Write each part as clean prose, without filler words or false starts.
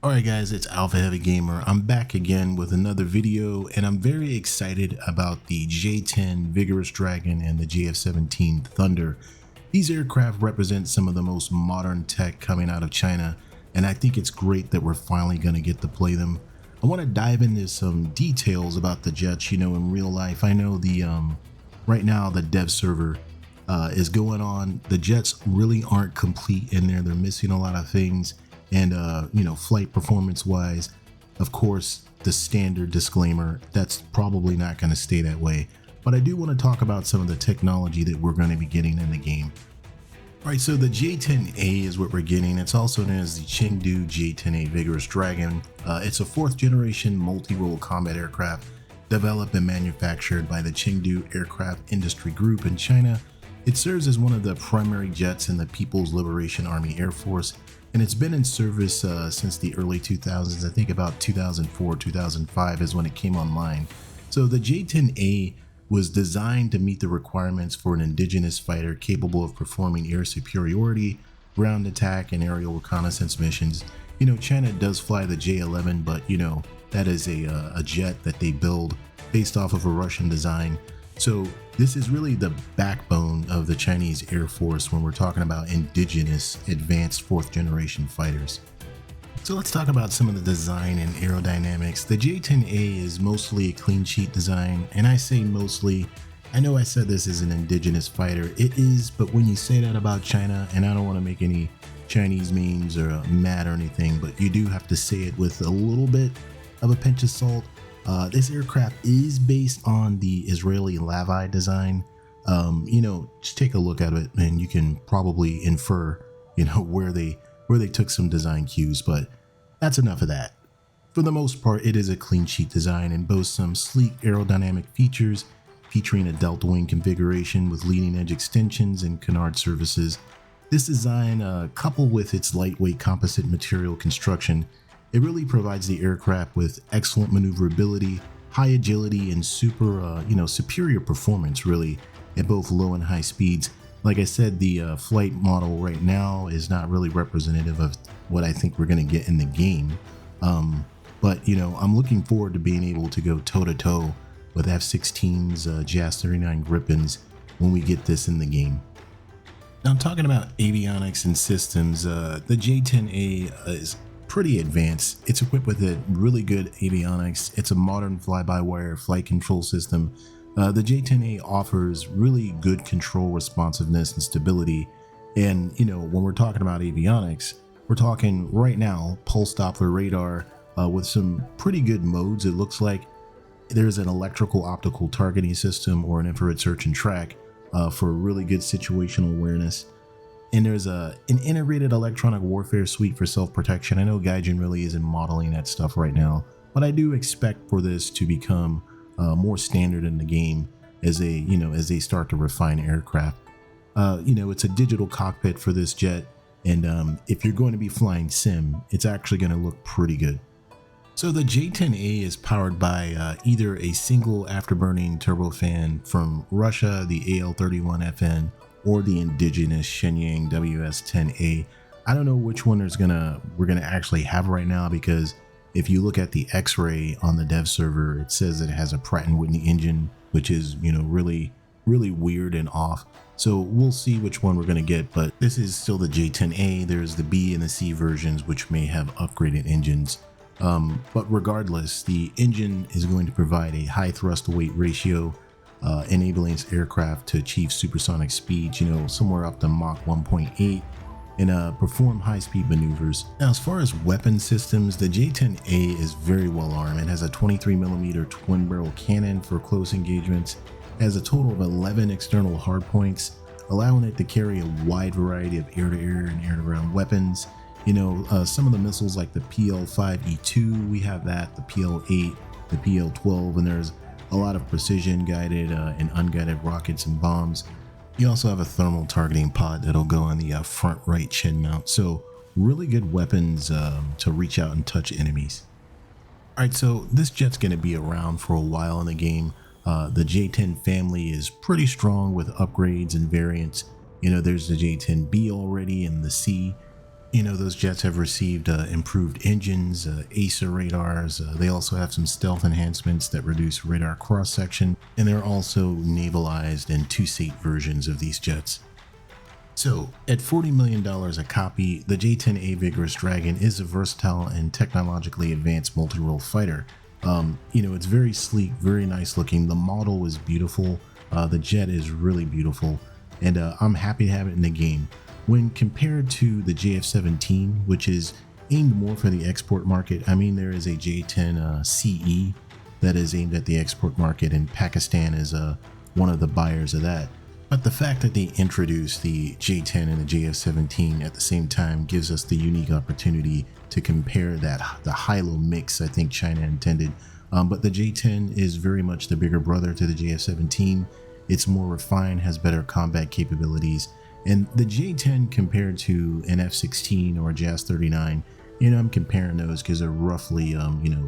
Alright guys, it's Alpha Heavy Gamer. I'm back again with another video and I'm very excited about the J-10 Vigorous Dragon and the JF-17 Thunder. These aircraft represent some of the most modern tech coming out of China, and I think it's great that we're finally going to get to play them. I want to dive into some details about the jets, in real life. I know right now the dev server is going on. The jets really aren't complete in there. They're missing a lot of things. And, flight performance wise, of course, the standard disclaimer, that's probably not going to stay that way. But I do want to talk about some of the technology that we're going to be getting in the game. All right, so the J-10A is what we're getting. It's also known as the Chengdu J-10A Vigorous Dragon. It's a fourth generation multi-role combat aircraft developed and manufactured by the Chengdu Aircraft Industry Group in China. It serves as one of the primary jets in the People's Liberation Army Air Force, and it's been in service since the early 2000s. I think about 2004, 2005 is when it came online. So the J-10A was designed to meet the requirements for an indigenous fighter capable of performing air superiority, ground attack, and aerial reconnaissance missions. China does fly the J-11, but that is a jet that they build based off of a Russian design. So this is really the backbone of the Chinese Air Force when we're talking about indigenous advanced fourth generation fighters. So let's talk about some of the design and aerodynamics. The J-10A is mostly a clean sheet design, and I say mostly. I know I said this is an indigenous fighter. It is, but when you say that about China, and I don't want to make any Chinese memes or mad or anything, but you do have to say it with a little bit of a pinch of salt. This aircraft is based on the Israeli Lavi design. Just take a look at it and you can probably infer, where they took some design cues, but that's enough of that. For the most part, it is a clean sheet design and boasts some sleek aerodynamic features, featuring a delta wing configuration with leading edge extensions and canard surfaces. This design, coupled with its lightweight composite material construction, it really provides the aircraft with excellent maneuverability, high agility, and superior performance really at both low and high speeds. Like I said, the flight model right now is not really representative of what I think we're going to get in the game. But I'm looking forward to being able to go toe to toe with F-16s, JAS-39 Gripens when we get this in the game. Now, I'm talking about avionics and systems. The J-10A is pretty advanced. It's equipped with a really good avionics. It's a modern fly-by-wire flight control system. The J-10A offers really good control responsiveness and stability. And when we're talking about avionics, we're talking right now pulse Doppler radar with some pretty good modes. It looks like there's an electrical optical targeting system or an infrared search and track for really good situational awareness. And there's an integrated electronic warfare suite for self-protection. I know Gaijin really isn't modeling that stuff right now, but I do expect for this to become more standard in the game as they start to refine aircraft. It's a digital cockpit for this jet, and if you're going to be flying sim, it's actually going to look pretty good. So the J-10A is powered by either a single afterburning turbofan from Russia, the AL-31FN, or the indigenous Shenyang WS-10A. I don't know which one we're gonna actually have right now, because if you look at the X-ray on the dev server, it says it has a Pratt & Whitney engine, which is really weird and off. So we'll see which one we're gonna get, but this is still the J-10A. There's the B and the C versions, which may have upgraded engines. But regardless, the engine is going to provide a high thrust to weight ratio, enabling its aircraft to achieve supersonic speeds, somewhere up to Mach 1.8, and perform high-speed maneuvers. Now, as far as weapon systems, the J-10A is very well armed. It has a 23mm twin-barrel cannon for close engagements. It has a total of 11 external hardpoints, allowing it to carry a wide variety of air-to-air and air-to-ground weapons. Some of the missiles like the PL-5E2, we have that, the PL-8, the PL-12, and there's a lot of precision guided and unguided rockets and bombs. You also have a thermal targeting pod that'll go on the front right chin mount. So really good weapons to reach out and touch enemies. Alright, so this jet's going to be around for a while in the game. The J-10 family is pretty strong with upgrades and variants. There's the J-10B already and the C. You know, those jets have received improved engines, ACER radars. They also have some stealth enhancements that reduce radar cross-section, and they're also navalized and two-seat versions of these jets. So, at $40 million a copy, the J-10A Vigorous Dragon is a versatile and technologically advanced multi-role fighter. You know, it's very sleek, very nice looking. The model is beautiful. The jet is really beautiful, and I'm happy to have it in the game. When compared to the JF-17, which is aimed more for the export market, I mean, there is a J-10CE that is aimed at the export market, and Pakistan is one of the buyers of that. But the fact that they introduced the J-10 and the JF-17 at the same time gives us the unique opportunity to compare the high-low mix I think China intended. But the J-10 is very much the bigger brother to the JF-17. It's more refined, has better combat capabilities. And the J-10 compared to an F-16 or a JAS-39, you know, I'm comparing those because they're roughly,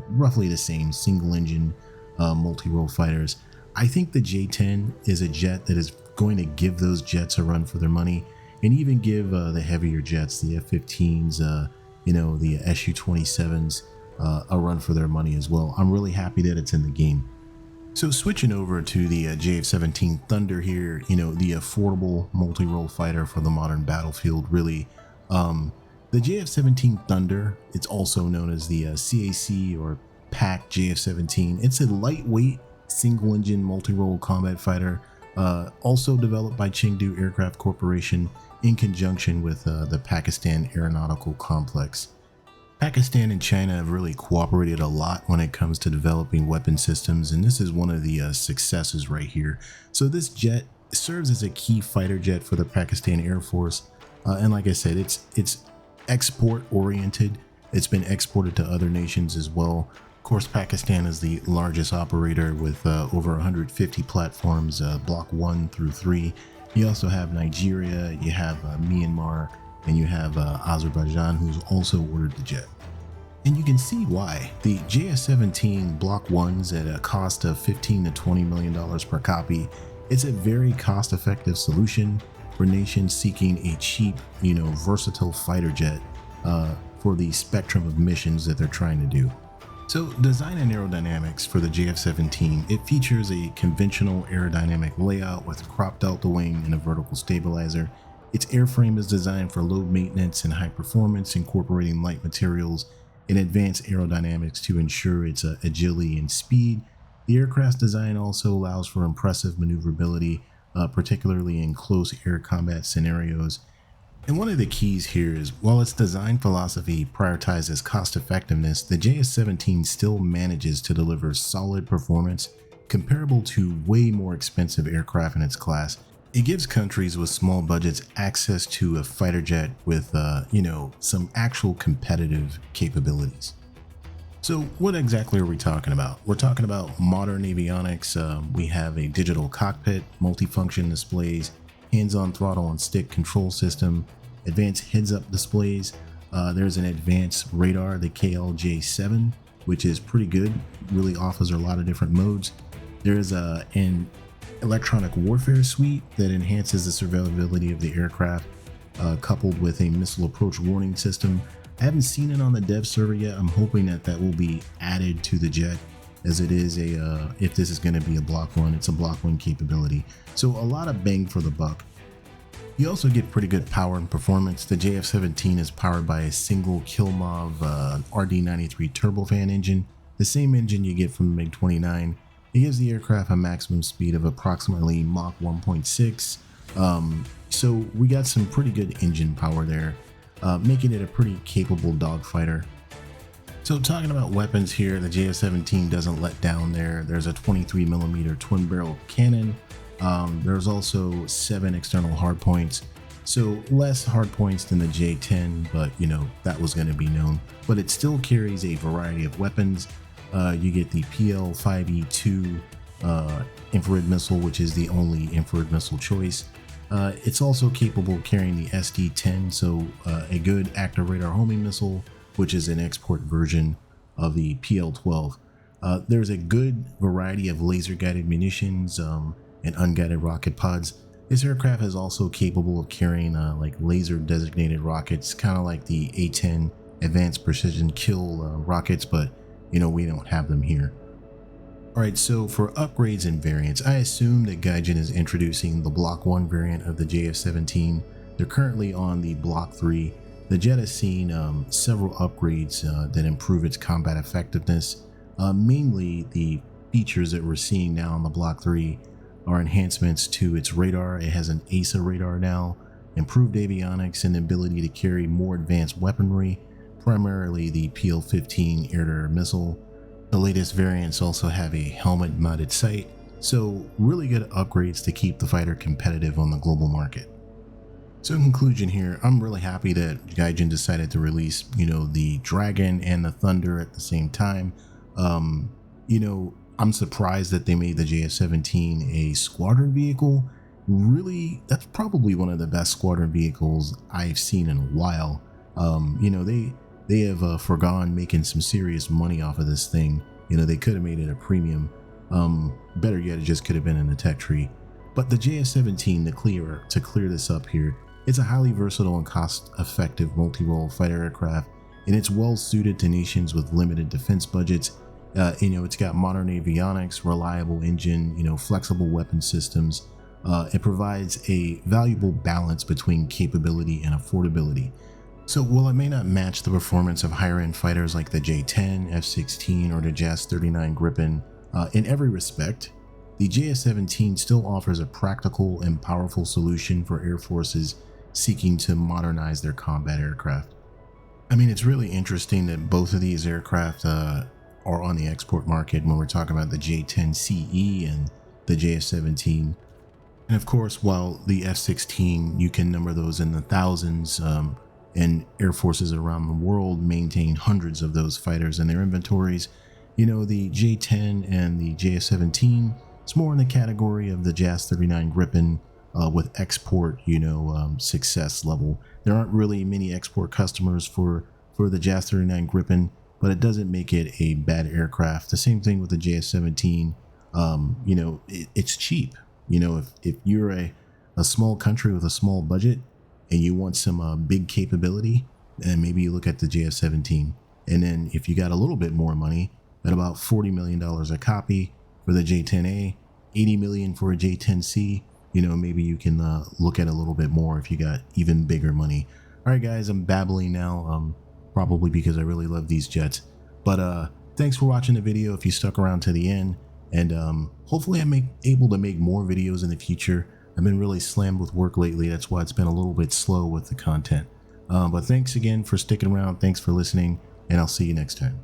roughly the same single-engine multi-role fighters. I think the J-10 is a jet that is going to give those jets a run for their money, and even give the heavier jets, the F-15s, the Su-27s, a run for their money as well. I'm really happy that it's in the game. So switching over to the JF-17 Thunder here, you know, the affordable multi-role fighter for the modern battlefield, really. The JF-17 Thunder, it's also known as the CAC or PAC JF-17. It's a lightweight single-engine multi-role combat fighter, also developed by Chengdu Aircraft Corporation in conjunction with the Pakistan Aeronautical Complex. Pakistan and China have really cooperated a lot when it comes to developing weapon systems, and this is one of the successes right here. So this jet serves as a key fighter jet for the Pakistan Air Force, and like I said, it's export oriented. It's been exported to other nations as well. Of course, Pakistan is the largest operator with over 150 platforms, Block 1 through 3. You also have Nigeria, you have Myanmar, and you have Azerbaijan, who's also ordered the jet. And you can see why. The JF-17 Block 1s at a cost of $15 to $20 million per copy, it's a very cost-effective solution for nations seeking a cheap, versatile fighter jet for the spectrum of missions that they're trying to do. So design and aerodynamics for the JF-17, it features a conventional aerodynamic layout with cropped out the wing and a vertical stabilizer. Its airframe is designed for low maintenance and high performance, incorporating light materials and advanced aerodynamics to ensure its agility and speed. The aircraft's design also allows for impressive maneuverability, particularly in close air combat scenarios. And one of the keys here is, while its design philosophy prioritizes cost effectiveness, the JF-17 still manages to deliver solid performance comparable to way more expensive aircraft in its class. It gives countries with small budgets access to a fighter jet with, some actual competitive capabilities. So what exactly are we talking about? We're talking about modern avionics. We have a digital cockpit, multifunction displays, hands-on throttle and stick control system, advanced heads-up displays. There's an advanced radar, the KLJ-7, which is pretty good, really offers a lot of different modes. There's an electronic warfare suite that enhances the survivability of the aircraft, coupled with a missile approach warning system. I haven't seen it on the dev server yet. I'm hoping that will be added to the jet, as it is if this is going to be a Block 1, it's a Block 1 capability. So a lot of bang for the buck. You also get pretty good power and performance. The JF-17 is powered by a single Kilmov RD-93 turbofan engine, the same engine you get from the MiG-29. It gives the aircraft a maximum speed of approximately Mach 1.6. So we got some pretty good engine power there, making it a pretty capable dogfighter. So talking about weapons here, the JF-17 doesn't let down there. There's a 23mm twin barrel cannon. There's also 7 external hardpoints. So less hardpoints than the J-10, but that was going to be known. But it still carries a variety of weapons. You get the PL-5E2 infrared missile, which is the only infrared missile choice. It's also capable of carrying the SD-10, so a good active radar homing missile, which is an export version of the PL-12. There's a good variety of laser-guided munitions and unguided rocket pods. This aircraft is also capable of carrying like laser designated rockets, kind of like the A-10 advanced precision kill rockets, but we don't have them here. Alright, so for upgrades and variants, I assume that Gaijin is introducing the Block 1 variant of the JF-17. They're currently on the Block 3. The jet has seen several upgrades that improve its combat effectiveness. Mainly the features that we're seeing now on the Block 3 are enhancements to its radar. It has an ASA radar now, improved avionics, and the ability to carry more advanced weaponry, primarily the PL-15 air-to-air missile. The latest variants also have a helmet-mounted sight, so really good upgrades to keep the fighter competitive on the global market. So in conclusion here, I'm really happy that Gaijin decided to release, the Dragon and the Thunder at the same time. I'm surprised that they made the JF-17 a squadron vehicle. Really, that's probably one of the best squadron vehicles I've seen in a while. They have forgone making some serious money off of this thing. They could have made it a premium. Better yet, it just could have been in the tech tree. But the JF-17, to clear this up here, it's a highly versatile and cost-effective multi-role fighter aircraft, and it's well suited to nations with limited defense budgets. It's got modern avionics, reliable engine, flexible weapon systems. It provides a valuable balance between capability and affordability. So while it may not match the performance of higher-end fighters like the J-10, F-16, or the JAS-39 Gripen in every respect, the JF-17 still offers a practical and powerful solution for air forces seeking to modernize their combat aircraft. I mean, it's really interesting that both of these aircraft are on the export market when we're talking about the J-10CE and the JF-17. And of course, while the F-16, you can number those in the thousands, and air forces around the world maintain hundreds of those fighters in their inventories, the J-10 and the JF-17, it's more in the category of the JAS-39 Gripen with export, success level. There aren't really many export customers for the JAS-39 Gripen, but it doesn't make it a bad aircraft. The same thing with the JF-17. It's cheap. If you're a small country with a small budget and you want some big capability, then maybe you look at the JF-17. And then if you got a little bit more money, at about $40 million a copy for the J-10A, $80 million for a J-10C, maybe you can look at a little bit more if you got even bigger money. All right, guys, I'm babbling now, probably because I really love these jets. But thanks for watching the video if you stuck around to the end. And hopefully I'm able to make more videos in the future. I've been really slammed with work lately. That's why it's been a little bit slow with the content. But thanks again for sticking around. Thanks for listening, and I'll see you next time.